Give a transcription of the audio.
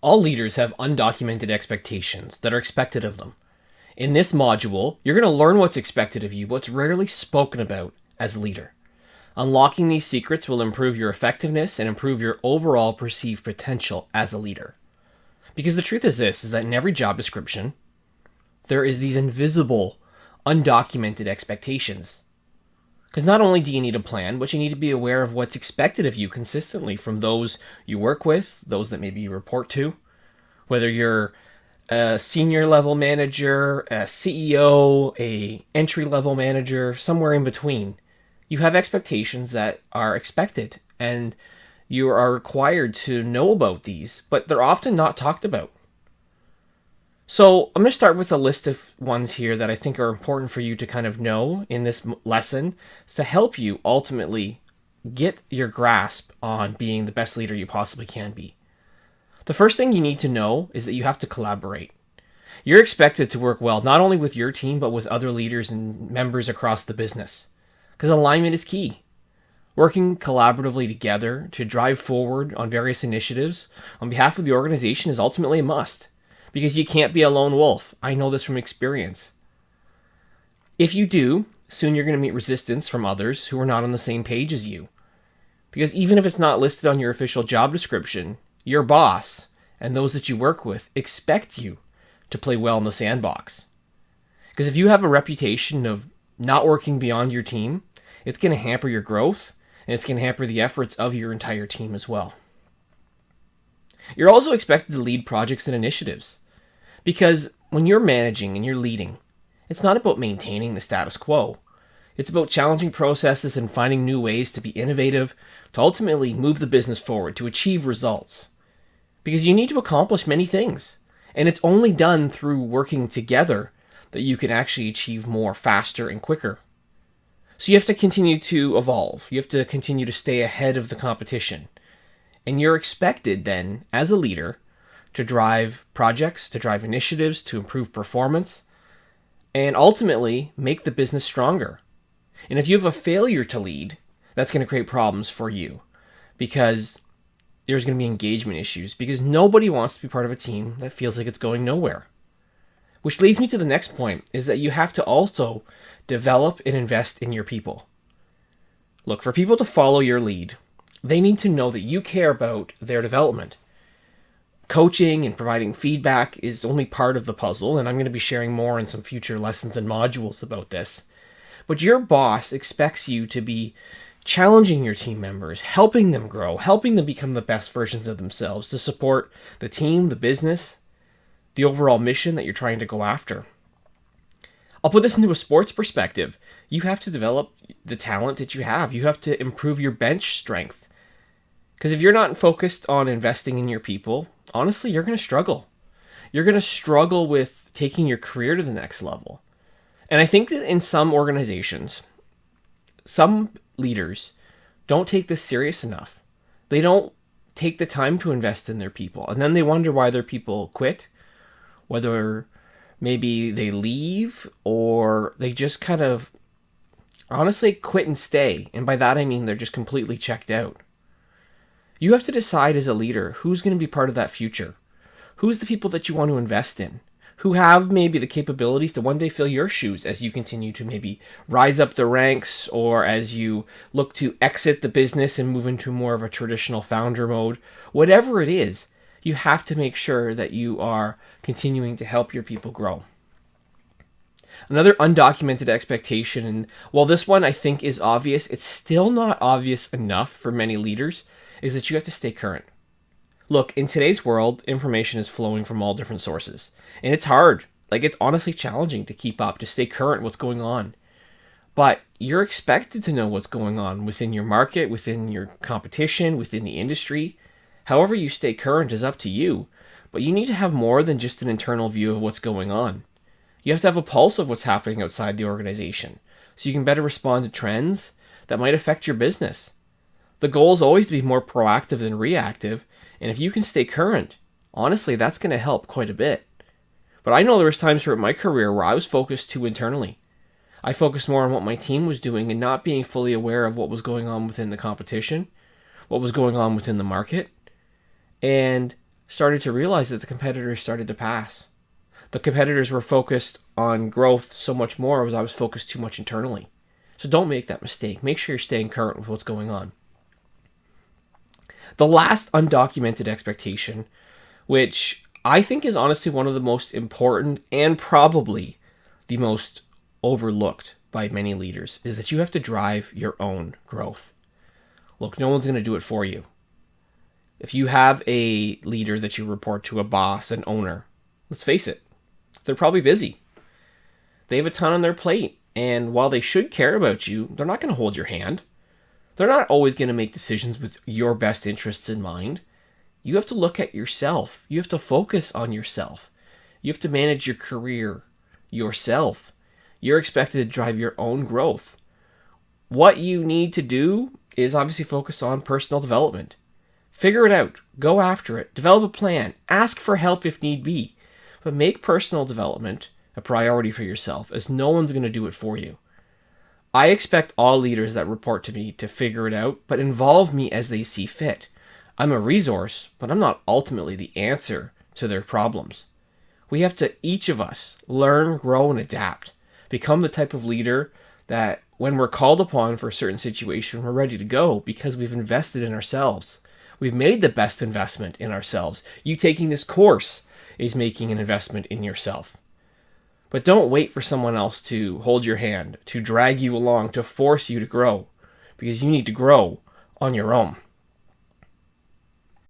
All leaders have undocumented expectations that are expected of them. In this module, you're going to learn what's expected of you, what's rarely spoken about as a leader. Unlocking these secrets will improve your effectiveness and improve your overall perceived potential as a leader. Because the truth is this, is that in every job description, there is these invisible, undocumented expectations. Because not only do you need a plan, but you need to be aware of what's expected of you consistently from those you work with, those that maybe you report to, whether you're a senior level manager, a CEO, a entry level manager, somewhere in between. You have expectations that are expected, and you are required to know about these, but they're often not talked about. So I'm going to start with a list of ones here that I think are important for you to kind of know in this lesson to help you ultimately get your grasp on being the best leader you possibly can be. The first thing you need to know is that you have to collaborate. You're expected to work well, not only with your team, but with other leaders and members across the business, because alignment is key. Working collaboratively together to drive forward on various initiatives on behalf of the organization is ultimately a must. Because you can't be a lone wolf. I know this from experience. If you do, soon you're going to meet resistance from others who are not on the same page as you. Because even if it's not listed on your official job description, your boss and those that you work with expect you to play well in the sandbox. Because if you have a reputation of not working beyond your team, it's going to hamper your growth and it's going to hamper the efforts of your entire team as well. You're also expected to lead projects and initiatives. Because when you're managing and you're leading, it's not about maintaining the status quo. It's about challenging processes and finding new ways to be innovative, to ultimately move the business forward, to achieve results. Because you need to accomplish many things. And it's only done through working together that you can actually achieve more faster and quicker. So you have to continue to evolve. You have to continue to stay ahead of the competition. And you're expected then, as a leader, to drive projects, to drive initiatives, to improve performance, and ultimately make the business stronger. And if you have a failure to lead, that's going to create problems for you because there's going to be engagement issues because nobody wants to be part of a team that feels like it's going nowhere. Which leads me to the next point, is that you have to also develop and invest in your people. Look, for people to follow your lead, they need to know that you care about their development. Coaching and providing feedback is only part of the puzzle, and I'm going to be sharing more in some future lessons and modules about this. But your boss expects you to be challenging your team members, helping them grow, helping them become the best versions of themselves to support the team, the business, the overall mission that you're trying to go after. I'll put this into a sports perspective. You have to develop the talent that you have. You have to improve your bench strength. Because if you're not focused on investing in your people, honestly, you're going to struggle. You're going to struggle with taking your career to the next level. And I think that in some organizations, some leaders don't take this serious enough. They don't take the time to invest in their people. And then they wonder why their people quit, whether maybe they leave or they just kind of honestly quit and stay. And by that, I mean they're just completely checked out. You have to decide as a leader who's going to be part of that future. Who's the people that you want to invest in? Who have maybe the capabilities to one day fill your shoes as you continue to maybe rise up the ranks or as you look to exit the business and move into more of a traditional founder mode. Whatever it is, you have to make sure that you are continuing to help your people grow. Another undocumented expectation, and while this one I think is obvious, it's still not obvious enough for many leaders, is that you have to stay current. Look, in today's world, information is flowing from all different sources. And it's hard. It's honestly challenging to keep up, to stay current what's going on. But you're expected to know what's going on within your market, within your competition, within the industry. However you stay current is up to you. But you need to have more than just an internal view of what's going on. You have to have a pulse of what's happening outside the organization, so you can better respond to trends that might affect your business. The goal is always to be more proactive than reactive, and if you can stay current, honestly, that's going to help quite a bit. But I know there was times throughout my career where I was focused too internally. I focused more on what my team was doing and not being fully aware of what was going on within the competition, what was going on within the market, and started to realize that the competitors started to pass. The competitors were focused on growth so much more as I was focused too much internally. So don't make that mistake. Make sure you're staying current with what's going on. The last undocumented expectation, which I think is honestly one of the most important and probably the most overlooked by many leaders, is that you have to drive your own growth. Look, no one's going to do it for you. If you have a leader that you report to, a boss, an owner, let's face it, they're probably busy. They have a ton on their plate. And while they should care about you, they're not going to hold your hand. They're not always going to make decisions with your best interests in mind. You have to look at yourself. You have to focus on yourself. You have to manage your career yourself. You're expected to drive your own growth. What you need to do is obviously focus on personal development. Figure it out. Go after it. Develop a plan. Ask for help if need be. But make personal development a priority for yourself, as no one's going to do it for you. I expect all leaders that report to me to figure it out, but involve me as they see fit. I'm a resource, but I'm not ultimately the answer to their problems. We have to, each of us, learn, grow, and adapt. Become the type of leader that when we're called upon for a certain situation, we're ready to go because we've invested in ourselves. We've made the best investment in ourselves. You taking this course is making an investment in yourself. But don't wait for someone else to hold your hand, to drag you along, to force you to grow, because you need to grow on your own.